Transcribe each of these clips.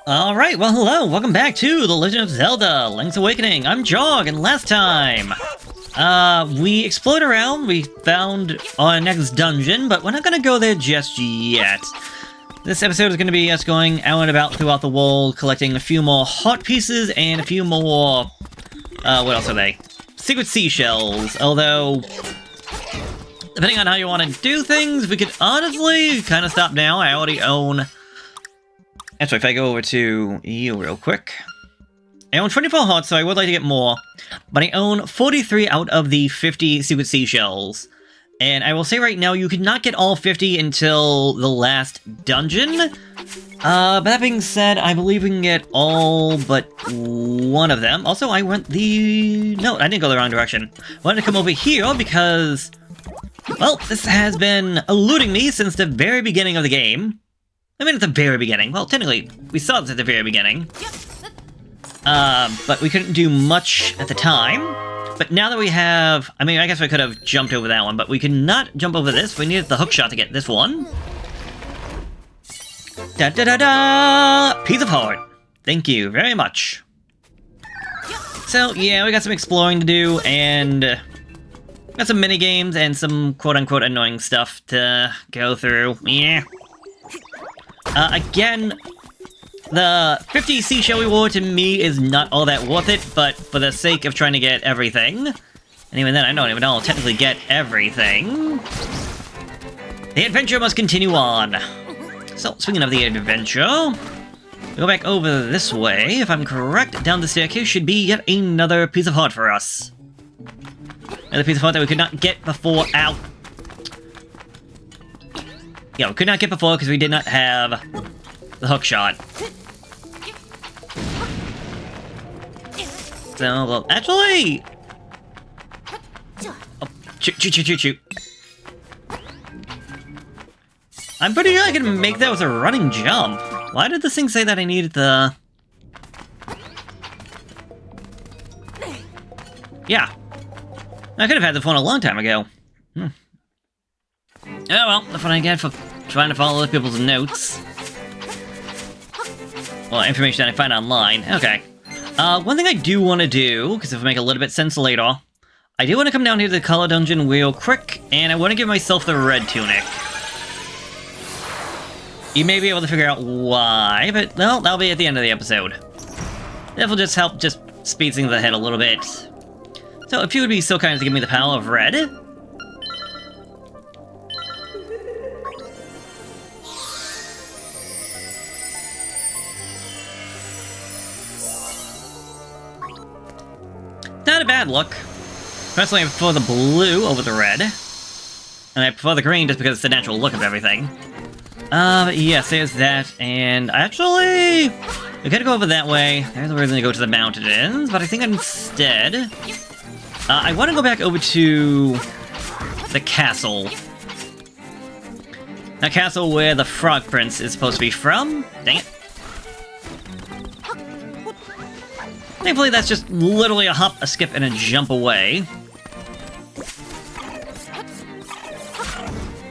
Alright, well hello, welcome back to The Legend of Zelda, Link's Awakening. I'm Jog, and last time, we explored around, we found our next dungeon, but we're not gonna go there just yet. This episode is gonna be us going out and about throughout the world, collecting a few more heart pieces and a few more, what else are they? Secret seashells, although, depending on how you want to do things, we could honestly kind of stop now. I already own... Actually, if I go over to you real quick, I own 24 hearts, so I would like to get more, but I own 43 out of the 50 secret seashells. And I will say right now, you could not get all 50 until the last dungeon. But that being said, I believe we can get all but one of them. Also, I went the... No, I didn't go the wrong direction. I wanted to come over here because, well, this has been eluding me since the very beginning of the game. I mean, at the very beginning. Well, technically, we saw this at the very beginning. But we couldn't do much at the time. But now that we have... I mean, I guess we could have jumped over that one, but we could not jump over this. We needed the hook shot to get this one. Da-da-da-da! Piece of heart. Thank you very much. So, yeah, we got some exploring to do, and... got some mini-games and some quote-unquote annoying stuff to go through. Yeah. Again, the 50 seashell reward to me is not all that worth it, but for the sake of trying to get everything, and even then I don't even know I'll technically get everything, the adventure must continue on. So, speaking of the adventure, we go back over this way. If I'm correct, down the staircase should be yet another piece of heart for us. Another piece of heart that we could not get before. Ow! Yeah, we could not get before because we did not have the hook shot. So, well, actually... Oh, shoot. I'm pretty sure I can make that with a running jump. Why did this thing say that I needed the... Yeah. I could have had the phone a long time ago. Oh well, that's what I get for trying to follow other people's notes. Well, information that I find online. Okay. One thing I do want to do, because it'll make a little bit sense later, I do want to come down here to the color dungeon real quick, and I want to give myself the red tunic. You may be able to figure out why, but well, that'll be at the end of the episode. That will just help just speed things ahead a little bit. So if you would be so kind as to give me the power of red. Not a bad look. Personally, I prefer the blue over the red. And I prefer the green just because it's the natural look of everything. But yes, there's that, and actually, we gotta go over that way. There's where we're gonna go to the mountains, but I think instead, I want to go back over to the castle. That castle where the Frog Prince is supposed to be from. Dang it. Thankfully, that's just literally a hop, a skip, and a jump away.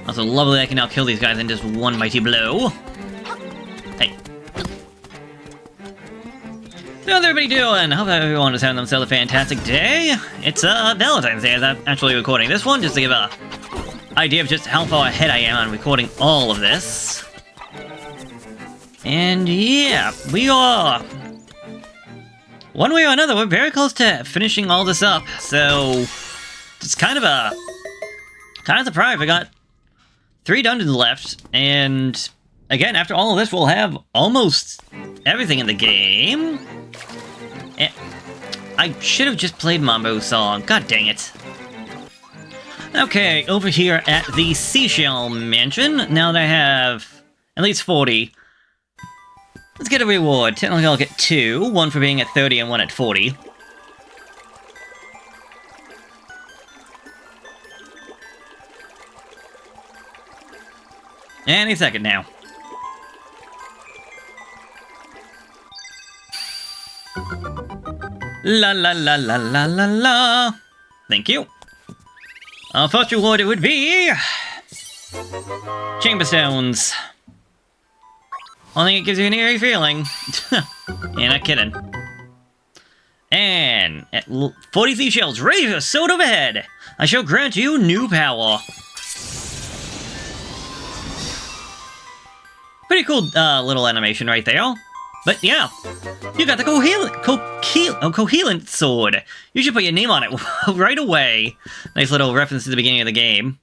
Also, lovely I can now kill these guys in just one mighty blow. Hey. So how's everybody doing? Hope everyone is having themselves a fantastic day. It's Valentine's Day as I'm actually recording this one, just to give a idea of just how far ahead I am on recording all of this. And yeah, we are... one way or another, we're very close to finishing all this up, so... it's kind of a... kind of surprised. We got 3 dungeons left, and again, after all of this, we'll have almost everything in the game. And I should have just played Mambo's song. God dang it. Okay, over here at the Seashell Mansion, now that I have at least 40, let's get a reward. Technically, I'll get 2, one for being at 30 and one at 40. Any second now. La la la la la la la. Thank you. Our first reward it would be... Chamber Stones. Only it gives you an eerie feeling. Yeah, not kidding. And at 40 seashells, ready to soar overhead. I shall grant you new power. Pretty cool little animation right there. But yeah, you got the cohelant sword. You should put your name on it right away. Nice little reference to the beginning of the game.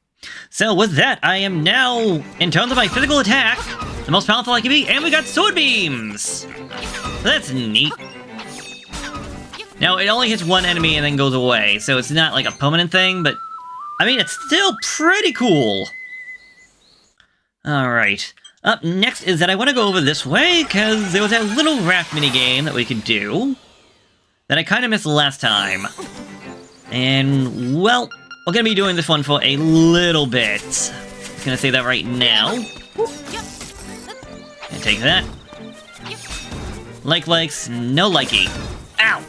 So with that, I am now, in terms of my physical attack, the most powerful I can be, and we got sword beams! That's neat. Now, it only hits one enemy and then goes away, so it's not like a permanent thing, but, I mean, it's still pretty cool. Alright. Up next is that I want to go over this way, because there was that little raft minigame that we could do that I kind of missed last time. And, well, we're going to be doing this one for a little bit. I'm going to say that right now. And take that. Likes, no likey. Ow!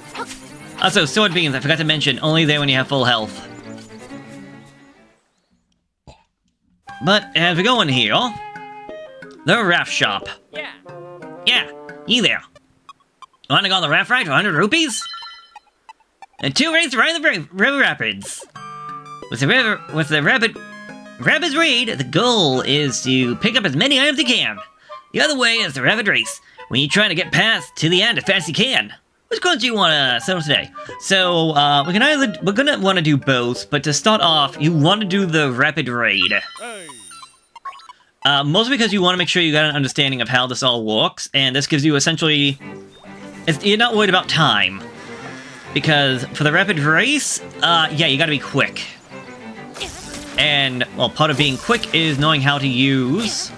Also, sword beams, I forgot to mention, only there when you have full health. But, as we go in here, the raft shop. Yeah, you there. Wanna go on the raft ride for 100 rupees? And 2 races right in the river rapids. With the rapids raid, the goal is to pick up as many items as you can. The other way is the rapid race, when you're trying to get past to the end as fast as you can. Which ones do you want to settle today? So, we're gonna want to do both, but to start off, you want to do the rapid raid. Mostly because you want to make sure you got an understanding of how this all works, and this gives you essentially... you're not worried about time. Because for the rapid race, yeah, you gotta be quick. And, well, part of being quick is knowing how to use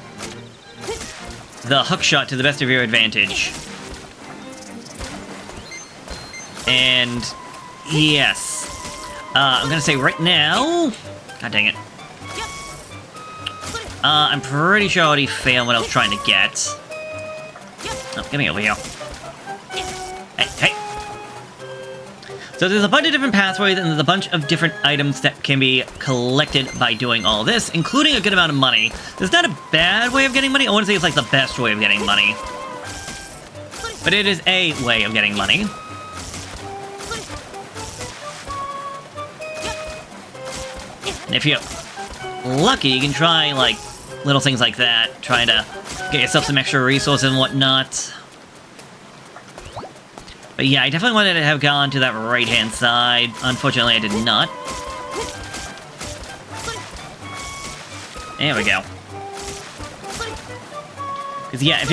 the hook shot to the best of your advantage. And, yes. I'm gonna say right now... God dang it. I'm pretty sure I already failed what I was trying to get. Oh, get me over here. Hey! So there's a bunch of different pathways, and there's a bunch of different items that can be collected by doing all this, including a good amount of money. It's not a bad way of getting money. I wouldn't say it's like the best way of getting money. But it is a way of getting money. And if you're lucky, you can try, like, little things like that, trying to get yourself some extra resources and whatnot. But yeah, I definitely wanted to have gone to that right-hand side. Unfortunately, I did not. There we go. Because yeah, if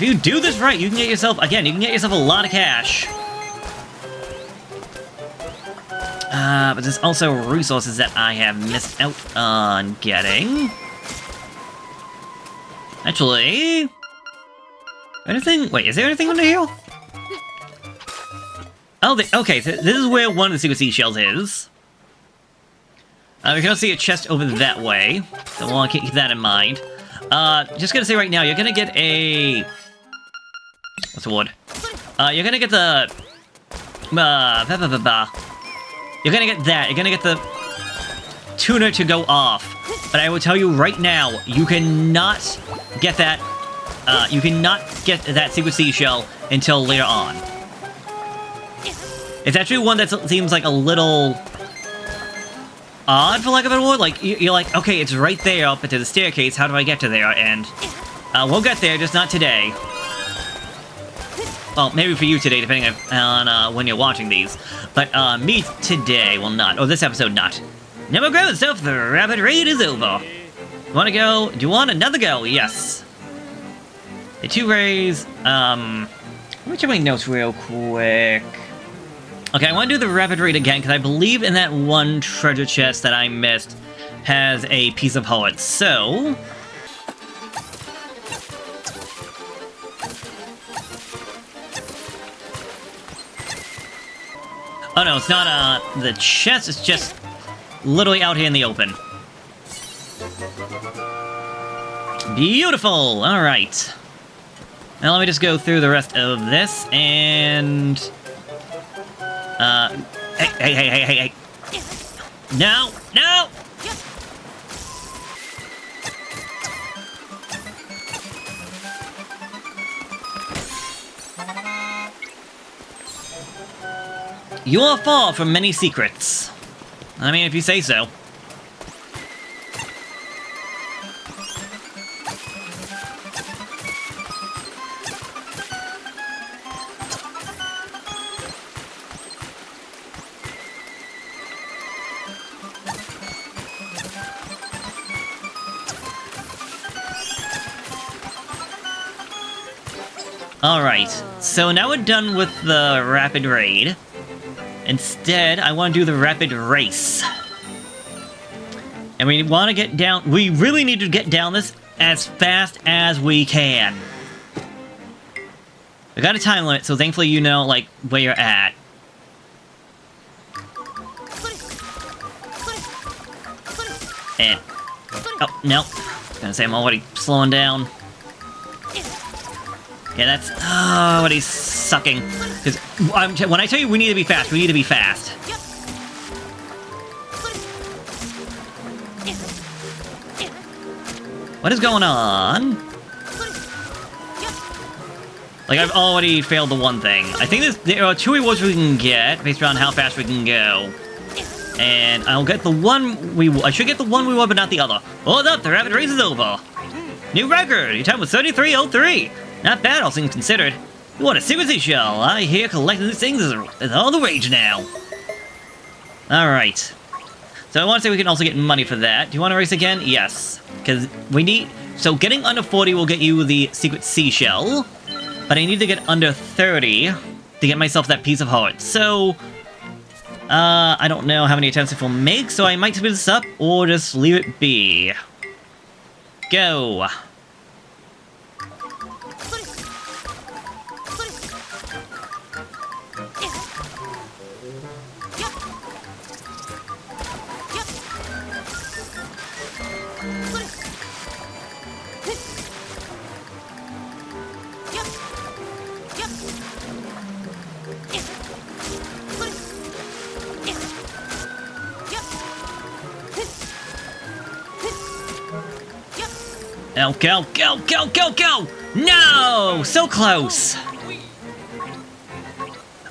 you do this right, you can get yourself, again, you can get yourself a lot of cash. But there's also resources that I have missed out on getting. Actually... anything? Wait, is there anything under here? Oh, okay, so this is where one of the secret seashells is. We can also see a chest over that way, so we'll want to keep that in mind. Just gonna say right now, you're gonna get a... what's the word? You're gonna get the... you're gonna get that. You're gonna get the tuner to go off. But I will tell you right now, you cannot get that. You cannot get that secret seashell until later on. It's actually one that seems like a little odd, for lack of a better word. Like you're like, okay, it's right there up into the staircase. How do I get to there? And we'll get there, just not today. Well, maybe for you today, depending on when you're watching these. But me today will not. Or this episode not. Never grow stuff, the rapid raid is over. Wanna go? Do you want another go? Yes. The 2 rays, let me check my notes real quick. Okay, I want to do the rapid raid again, because I believe in that one treasure chest that I missed has a piece of heart. So... oh no, it's not the chest, it's just literally out here in the open. Beautiful! Alright. Now let me just go through the rest of this, and... hey. No! No! You are far from many secrets. I mean, if you say so. Alright, so now we're done with the rapid raid. Instead, I want to do the rapid race. And we want to get down... We really need to get down this as fast as we can. We got a time limit, so thankfully you know, like, where you're at. And... Oh, no. I was gonna say I'm already slowing down. Yeah, that's... Oh, what he's sucking. Because when I tell you we need to be fast, we need to be fast. What is going on? Like, I've already failed the one thing. I think there are 2 rewards we can get based around how fast we can go. And I'll get the one I should get the one we want, but not the other. Hold up, the rapid race is over. New record! Your time was 33:03. Not bad, all things considered. You want a secret seashell? I hear collecting these things is all the rage now. Alright. So I want to say we can also get money for that. Do you want to race again? Yes. Because we need... So getting under 40 will get you the secret seashell. But I need to get under 30 to get myself that piece of heart. So... I don't know how many attempts it will make, so I might speed this up or just leave it be. Go. Oh, go, go, go, go, go! No! So close!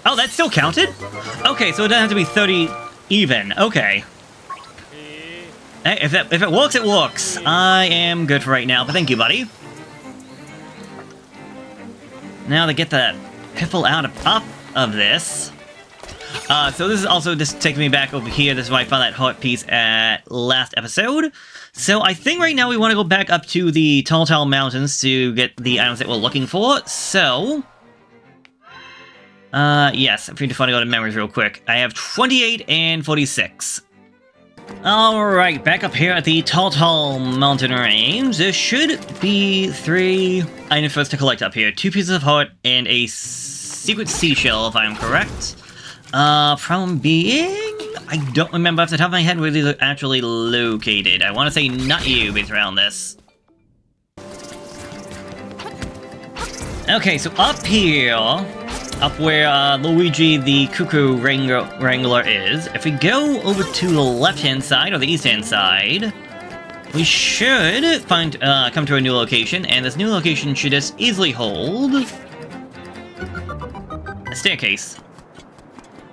Oh, that still counted? Okay, so it doesn't have to be 30 even. Okay. Hey, if it works, it works. I am good for right now, but thank you, buddy. Now to get the piffle out of this. So this is also just taking me back over here. This is why I found that heart piece at last episode. So I think right now we want to go back up to the Tall Mountains to get the items that we're looking for. So... yes, if you just want to go to memories real quick. I have 28 and 46. Alright, back up here at the Tall Mountain range. There should be 3 items for us to collect up here. 2 pieces of heart and a secret seashell, if I'm correct. Problem being... I don't remember off the top of my head where these are actually located. I want to say not you based around this. Okay, so up here, up where Luigi the Cuckoo Wrangler is, if we go over to the left-hand side or the east-hand side, we should find come to a new location, and this new location should just easily hold a staircase.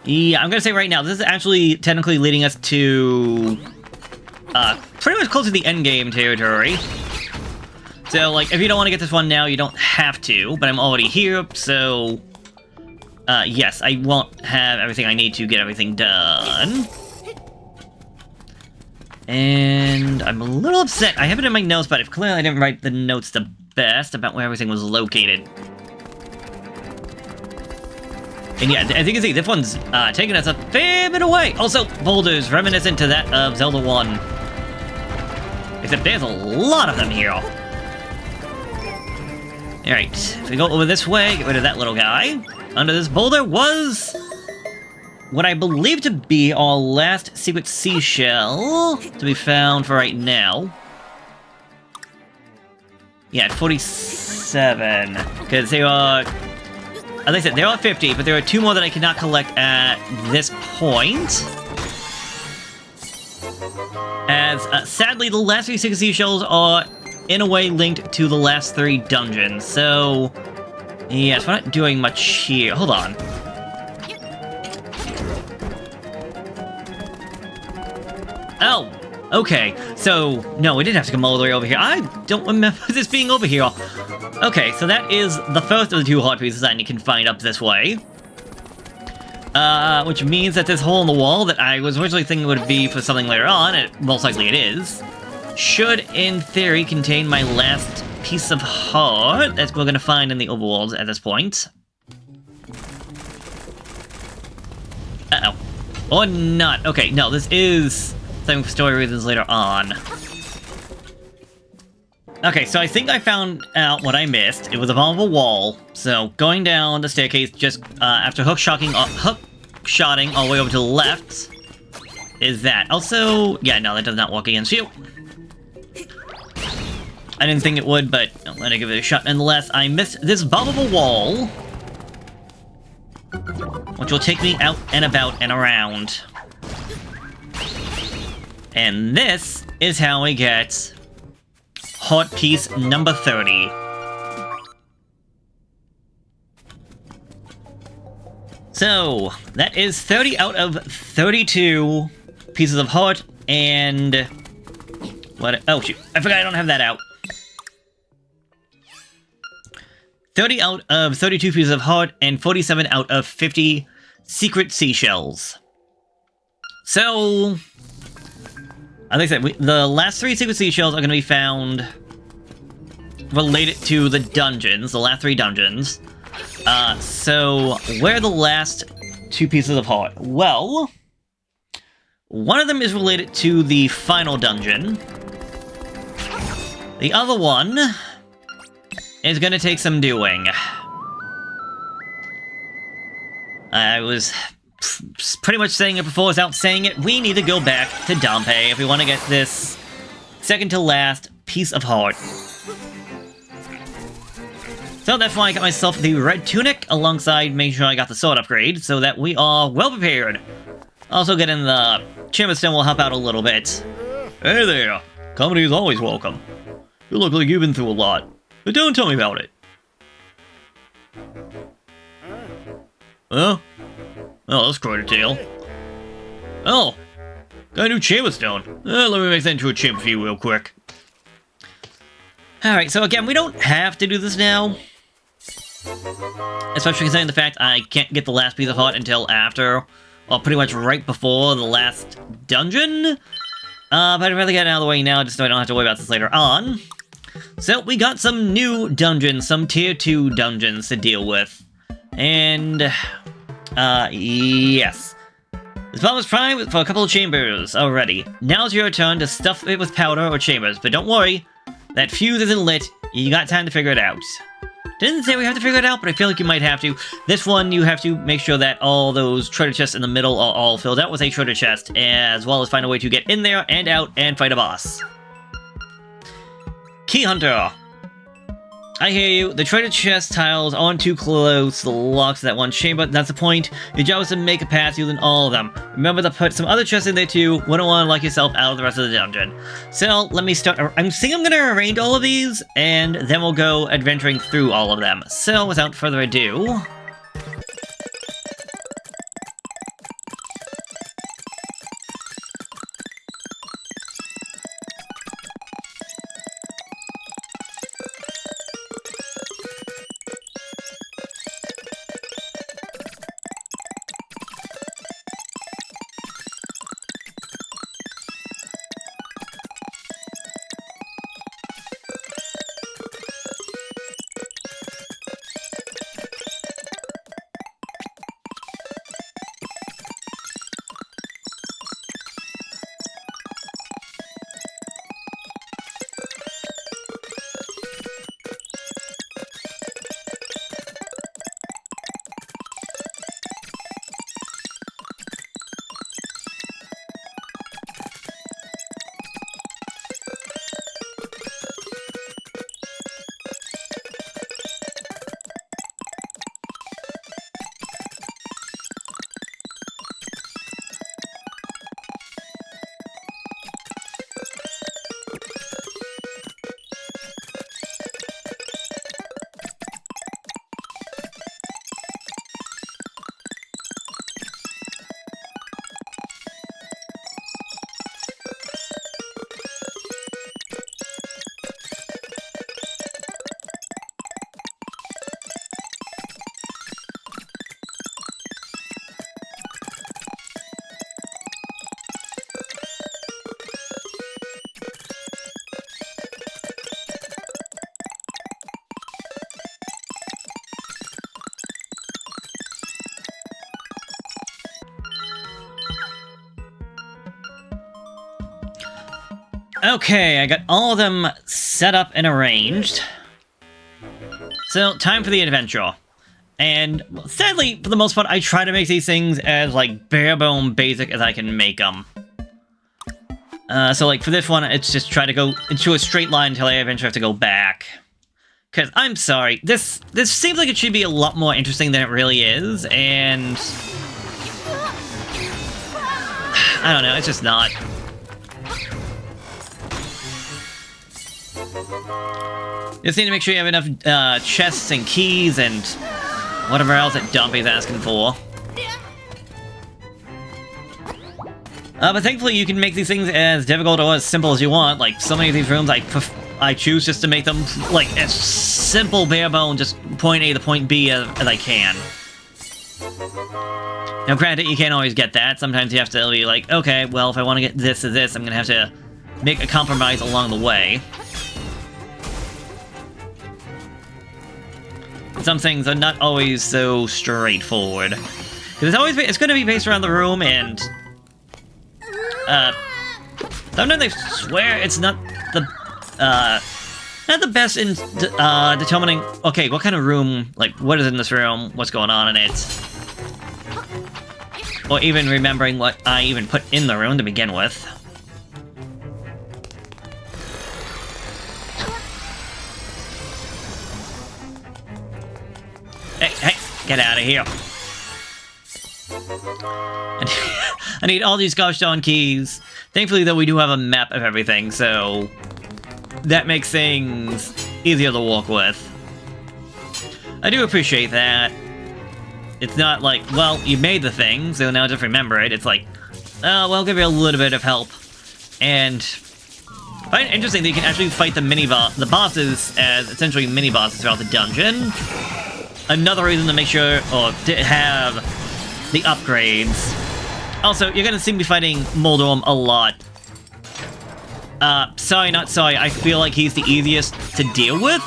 Yeah, I'm gonna say right now, this is actually technically leading us to pretty much close to the end game territory. So, like, if you don't want to get this one now, you don't have to, but I'm already here, so... yes, I won't have everything I need to get everything done. And I'm a little upset. I have it in my notes, but clearly I didn't write the notes the best about where everything was located. And yeah, as you can see, this one's taking us a fair bit away. Also, boulders reminiscent to that of Zelda 1. Except there's a lot of them here. Alright, if we go over this way, get rid of that little guy. Under this boulder was what I believe to be our last secret seashell to be found for right now. Yeah, 47. Because they are... As I said, there are 50, but there are 2 more that I cannot collect at this point. As, sadly, the last 3 seashells are, in a way, linked to the last 3 dungeons, so... Yes, we're not doing much here. Hold on. Oh, okay. So, no, we didn't have to come all the way over here. I don't remember this being over here. Okay, so that is the first of the 2 heart pieces I can find up this way. Which means that this hole in the wall that I was originally thinking would be for something later on, and most likely it is, should, in theory, contain my last piece of heart that we're gonna find in the overworld at this point. Uh-oh. Or not. Okay, no, this is something for story reasons later on. Okay, so I think I found out what I missed. It was above a wall, so going down the staircase just after hook shotting all the way over to the left is that. Also, yeah, no, that does not work against you. I didn't think it would, but I'm gonna give it a shot nonetheless. I missed this bombable wall, which will take me out and about and around. And this is how we get heart piece number 30. So, that is 30 out of 32 pieces of heart, and... what? Oh, shoot. I forgot I don't have that out. 30 out of 32 pieces of heart, and 47 out of 50 secret seashells. So, as I said, the last 3 secret seashells are going to be found related to the dungeons, the last 3 dungeons. So, where are the last 2 pieces of heart? Well, one of them is related to the final dungeon. The other one is gonna take some doing. I was pretty much saying it before without saying it. We need to go back to Dompe if we want to get this second to last piece of heart. So that's why I got myself the red tunic alongside making sure I got the sword upgrade so that we are well prepared. Also getting the chamber stone will help out a little bit. Hey there, comedy is always welcome. You look like you've been through a lot. But don't tell me about it. Huh? Oh, that's quite a tale. Oh, got a new chamber stone. Let me make that into a chamber for you real quick. Alright, so again, we don't have to do this now. Especially considering the fact I can't get the last piece of heart until after, or pretty much right before the last dungeon. But I'd rather get it out of the way now just so I don't have to worry about this later on. So, we got some new dungeons, some tier 2 dungeons to deal with. And, yes. This bomb is primed for a couple of chambers already. Now's your turn to stuff it with powder or chambers, but don't worry, that fuse isn't lit, you got time to figure it out. Didn't say we have to figure it out, but I feel like you might have to. This one, you have to make sure that all those treasure chests in the middle are all filled out with a treasure chest, as well as find a way to get in there and out and fight a boss. Key Hunter. I hear you. The treasure chest tiles aren't too close to the locks of that one chamber. That's the point. Your job is to make a path using all of them. Remember to put some other chests in there too. Wouldn't want to lock yourself out of the rest of the dungeon. So, let me start. I'm going to arrange all of these, and then we'll go adventuring through all of them. So, without further ado... Okay, I got all of them set up and arranged. So, time for the adventure. And, sadly, for the most part, I try to make these things as, like, bare-bone basic as I can make them. So, like, for this one, it's just try to go into a straight line until I eventually have to go back. Because, I'm sorry, this seems like it should be a lot more interesting than it really is, and... I don't know, it's just not. Just need to make sure you have enough chests and keys and whatever else that Dumpy's asking for. But thankfully you can make these things as difficult or as simple as you want. Like, so many of these rooms I choose just to make them, like, as simple, bare bone, just point A to point B as I can. Now, granted, you can't always get that. Sometimes you have to be like, okay, well, if I want to get this to this, I'm going to have to make a compromise along the way. Some things are not always so straightforward. Because it's going to be based around the room, and... sometimes I swear it's not the best in determining, okay, what kind of room, like, what is in this room, what's going on in it. Or even remembering what I even put in the room to begin with. Hey, get out of here. I need all these gosh darn keys. Thankfully, though, we do have a map of everything, so that makes things easier to walk with. I do appreciate that. It's not like, well, you made the thing, so now just remember it. It's like, oh, well, I'll give you a little bit of help. And I find it interesting that you can actually fight the bosses as essentially mini-bosses throughout the dungeon. Another reason to make sure, or to have the upgrades. Also, you're gonna see me fighting Moldorm a lot. Sorry, not sorry, I feel like he's the easiest to deal with.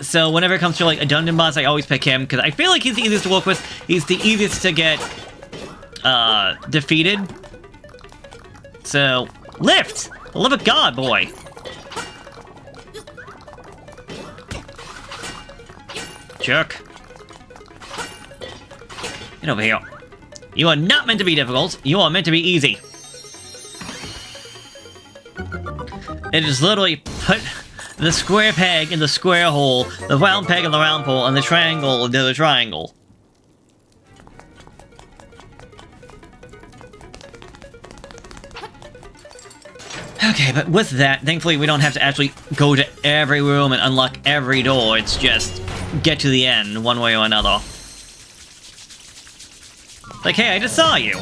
So whenever it comes to, like, a dungeon boss, I always pick him, because I feel like he's the easiest to work with. He's the easiest to get, defeated. So, lift! The love of God, boy! Jerk. Get over here. You are not meant to be difficult. You are meant to be easy. It is literally put the square peg in the square hole, the round peg in the round hole, and the triangle into the triangle. Okay, but with that, thankfully we don't have to actually go to every room and unlock every door. It's just get to the end one way or another. Like, hey, I just saw you.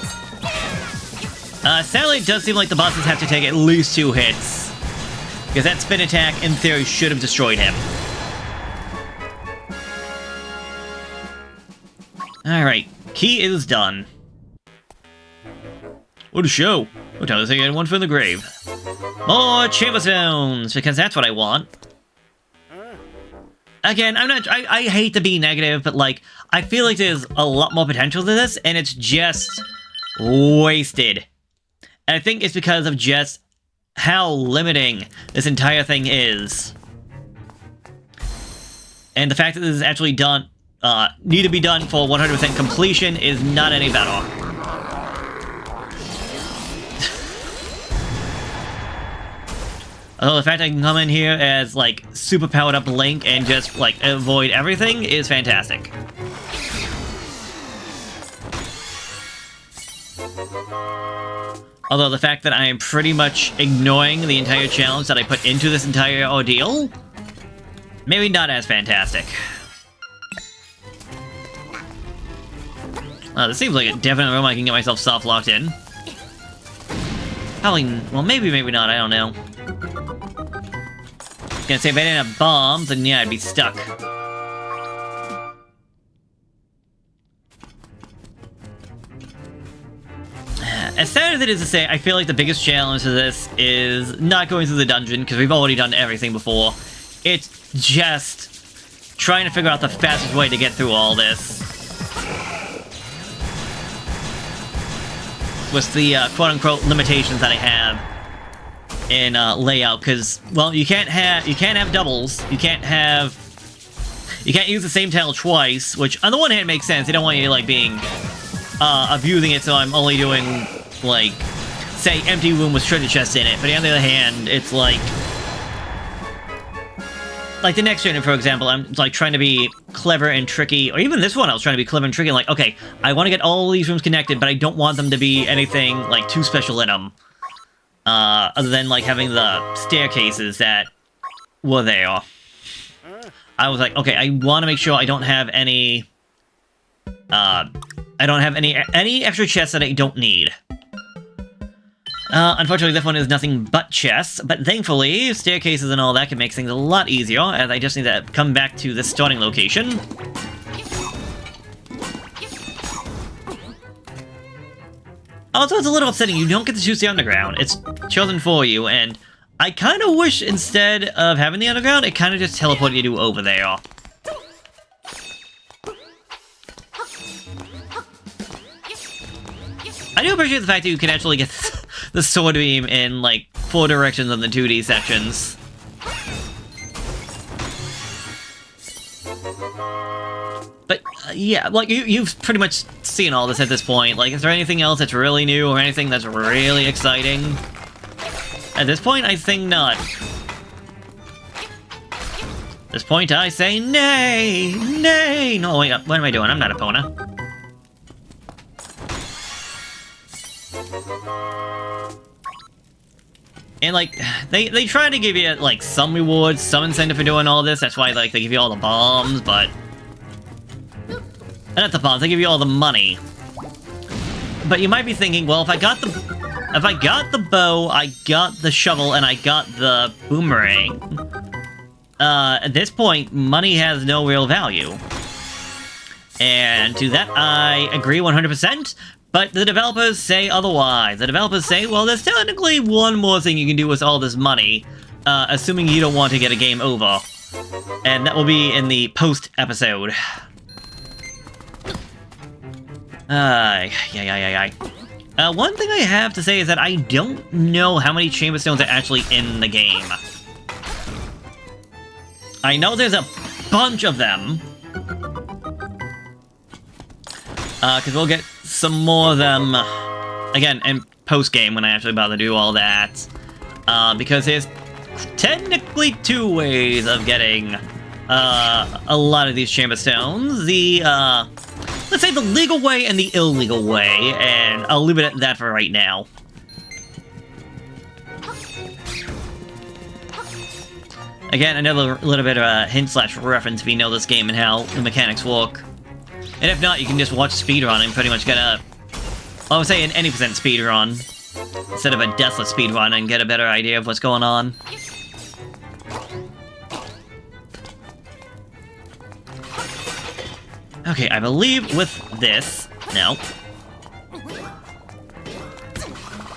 Sadly, it does seem like the bosses have to take at least 2 hits. Because that spin attack, in theory, should have destroyed him. Alright, key is done. What a show! What time is I get one from the grave? More chamber stones, because that's what I want. Again, I hate to be negative, but, like, I feel like there's a lot more potential to this, and it's just wasted. And I think it's because of just how limiting this entire thing is. And the fact that this is actually done, need to be done for 100% completion is not any better. Although the fact I can come in here as, like, super powered up Link and just, like, avoid everything is fantastic. Although the fact that I am pretty much ignoring the entire challenge that I put into this entire ordeal, maybe not as fantastic. This seems like a definite room I can get myself soft locked in. Probably, well, maybe not, I don't know. I was gonna say, if I didn't have bombs, then yeah, I'd be stuck. As sad as it is to say, I feel like the biggest challenge to this is not going through the dungeon, because we've already done everything before. It's just trying to figure out the fastest way to get through all this. with the quote-unquote limitations that I have in layout, because, well, you can't have doubles, you can't use the same tile twice, which on the one hand makes sense. They don't want you like being abusing it, so I'm only doing like, say, empty room with treasure chest in it. But on the other hand, it's like the next gen, for example, I'm like trying to be clever and tricky, or even this one I was trying to be clever and tricky, like, okay, I want to get all these rooms connected, but I don't want them to be anything like too special in them. Other than like having the staircases that were there. I was like, okay, I want to make sure I don't have any any extra chests that I don't need. Unfortunately, this one is nothing but chests, but thankfully, staircases and all that can make things a lot easier, as I just need to come back to the starting location. Also, it's a little upsetting, you don't get to choose the underground. It's chosen for you, and I kind of wish instead of having the underground, it kind of just teleported you to over there. I do appreciate the fact that you can actually get the sword beam in, like, 4 directions on the 2D sections. But, yeah, like, you've pretty much seen all this at this point. Like, is there anything else that's really new or anything that's really exciting? At this point, I think not. At this point, I say nay! Nay! No, wait, what am I doing? I'm not Epona. And, like, they try to give you, like, some rewards, some incentive for doing all this. That's why, like, they give you all the bombs, but... Not the bombs, they give you all the money. But you might be thinking, well, if I got the bow, I got the shovel, and I got the boomerang, at this point, money has no real value. And to that, I agree 100%. But the developers say otherwise. The developers say, well, there's technically one more thing you can do with all this money, assuming you don't want to get a game over. And that will be in the post-episode. One thing I have to say is that I don't know how many chamber stones are actually in the game. I know there's a bunch of them. Because we'll get some more of them, again, in post-game when I actually bother to do all that. Because there's technically 2 ways of getting a lot of these chamber stones. The, let's say the legal way and the illegal way, and I'll leave it at that for right now. Again, another little bit of a hint/reference if you know this game and how the mechanics work. And if not, you can just watch speedrun and pretty much get a... I would say an any % speedrun, instead of a deathless speedrun, and get a better idea of what's going on. Okay, I believe with this... No.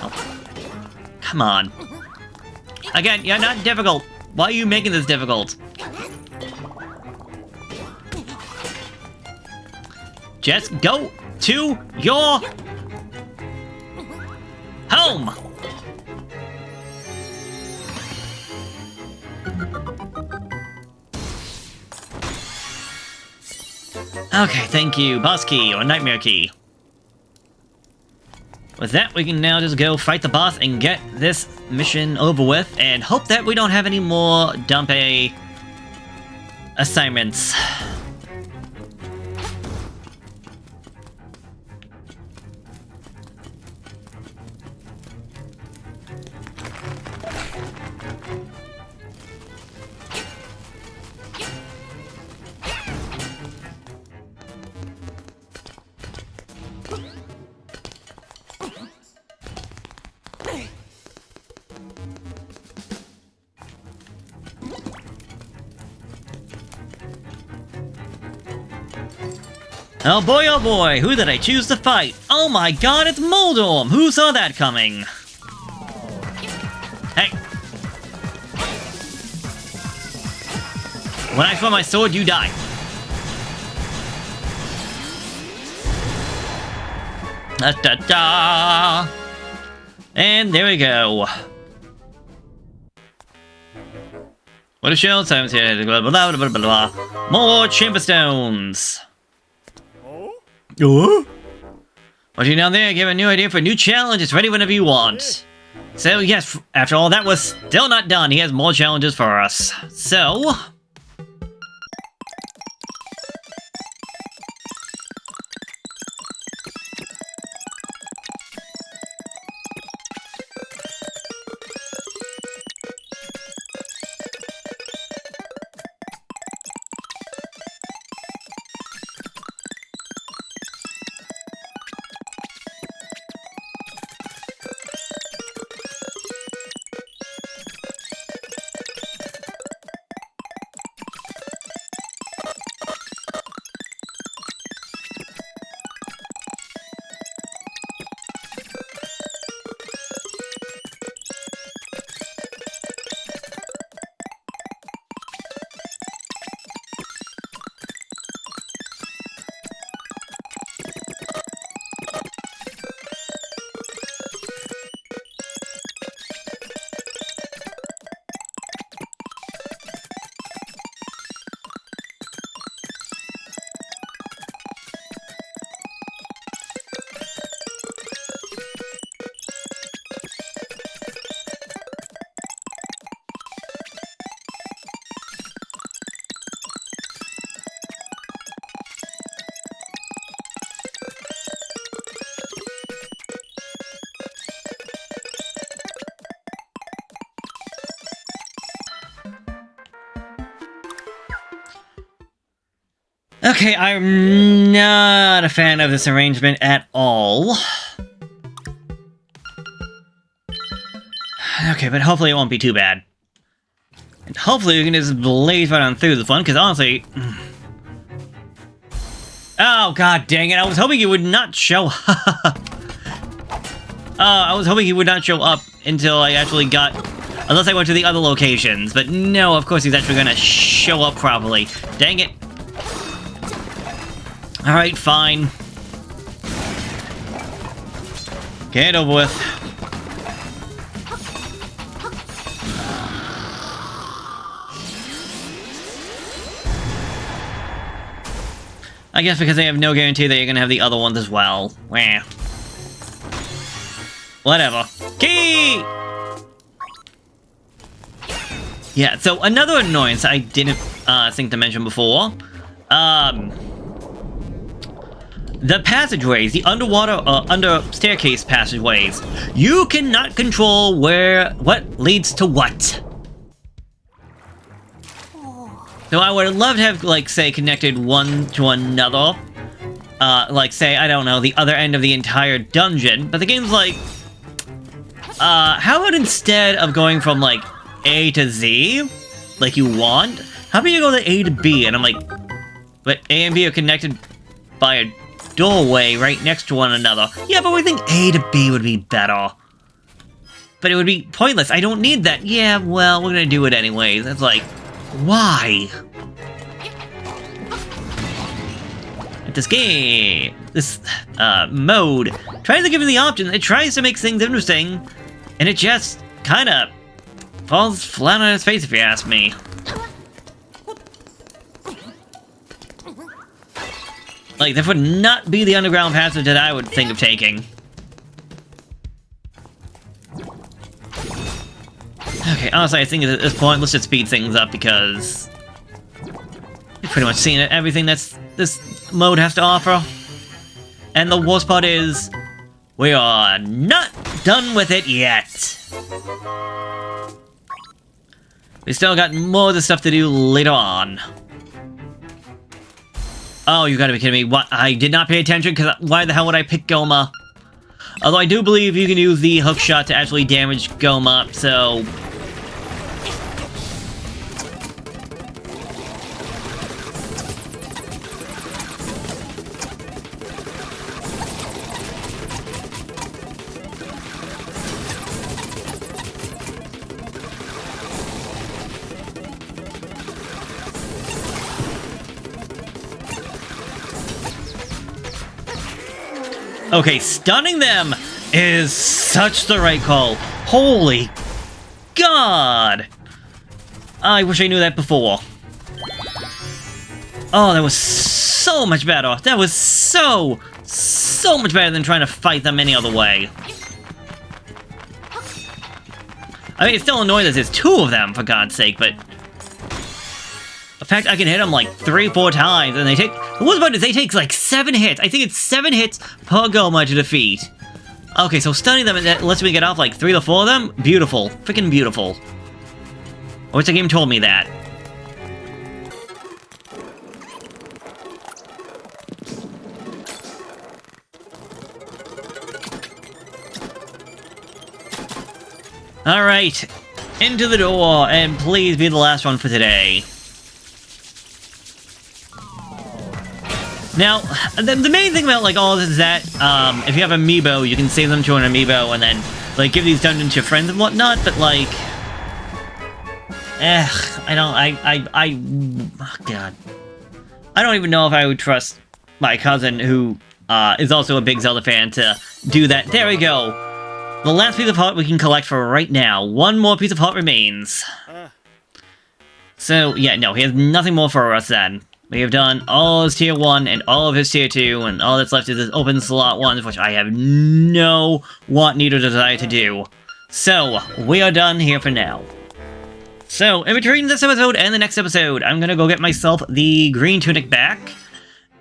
Oh. Come on. Again, you're not difficult. Why are you making this difficult? Just go to your home! Okay, thank you. Boss key, or nightmare key. With that, we can now just go fight the boss and get this mission over with, and hope that we don't have any more Dumpe assignments. Oh boy, who did I choose to fight? Oh my god, it's Moldorm! Who saw that coming? Hey! When I throw my sword, you die. Da da da! And there we go. What a show! Time to blah blah blah blah blah blah. More chamber stones. Oh? What are you down there? Give a new idea for a new challenge. It's ready whenever you want. So yes, after all that was still not done, he has more challenges for us. So. Okay, I'm not a fan of this arrangement at all. Okay, but hopefully it won't be too bad. And hopefully we can just blaze right on through the fun, because honestly... Oh, god dang it, I was hoping he would not show up. I was hoping he would not show up until I actually got... Unless I went to the other locations, but no, of course he's actually gonna show up properly. Dang it. Alright, fine. Get it over with. I guess because they have no guarantee that you're gonna have the other ones as well. Wah. Whatever. Key! Yeah, so another annoyance I didn't think to mention before. The passageways, the underwater, under staircase passageways, you cannot control what leads to what. So I would love to have, like, say, connected one to another. Like, say, I don't know, the other end of the entire dungeon. But the game's like, how about instead of going from, like, A to Z, like you want, how about you go to A to B? And I'm like, but A and B are connected by a doorway right next to one another. Yeah, but we think A to B would be better. But it would be pointless. I don't need that. Yeah, well, we're gonna do it anyways. It's like, why? This game, this mode, tries to give you the option. It tries to make things interesting, and it just kind of falls flat on its face, if you ask me. Like, that would not be the underground passage that I would think of taking. Okay, honestly, I think at this point, let's just speed things up because we've pretty much seen everything that's this mode has to offer. And the worst part is, we are not done with it yet. We still got more of the stuff to do later on. Oh, you gotta be kidding me. What? I did not pay attention, because why the hell would I pick Goma? Although I do believe you can use the hook shot to actually damage Goma, so... Okay, stunning them is such the right call. Holy God! I wish I knew that before. Oh, that was so much better. That was so much better than trying to fight them any other way. I mean, it's still annoying that there's 2 of them, for God's sake, but... The fact I can hit them like 3-4 times, and they take... The worst part is they take like 7 hits. I think it's 7 hits per Goma to defeat. Okay, so stunning them, that lets me get off like 3 to 4 of them? Beautiful. Freaking beautiful. I wish the game told me that. Alright, into the door, and please be the last one for today. Now, the main thing about, like, all of this is that, if you have amiibo, you can save them to an amiibo, and then, like, give these dungeons to your friends and whatnot, but, like... oh, God. I don't even know if I would trust my cousin, who, is also a big Zelda fan, to do that. There we go! The last piece of heart we can collect for right now. 1 more piece of heart remains. So, yeah, no, he has nothing more for us then. We have done all his tier 1 and all of his tier 2, and all that's left is his open slot 1s, which I have no want, need, or desire to do. So, we are done here for now. So, in between this episode and the next episode, I'm gonna go get myself the green tunic back,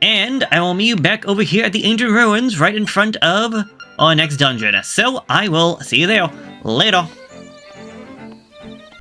and I will meet you back over here at the ancient ruins right in front of our next dungeon. So, I will see you there. Later.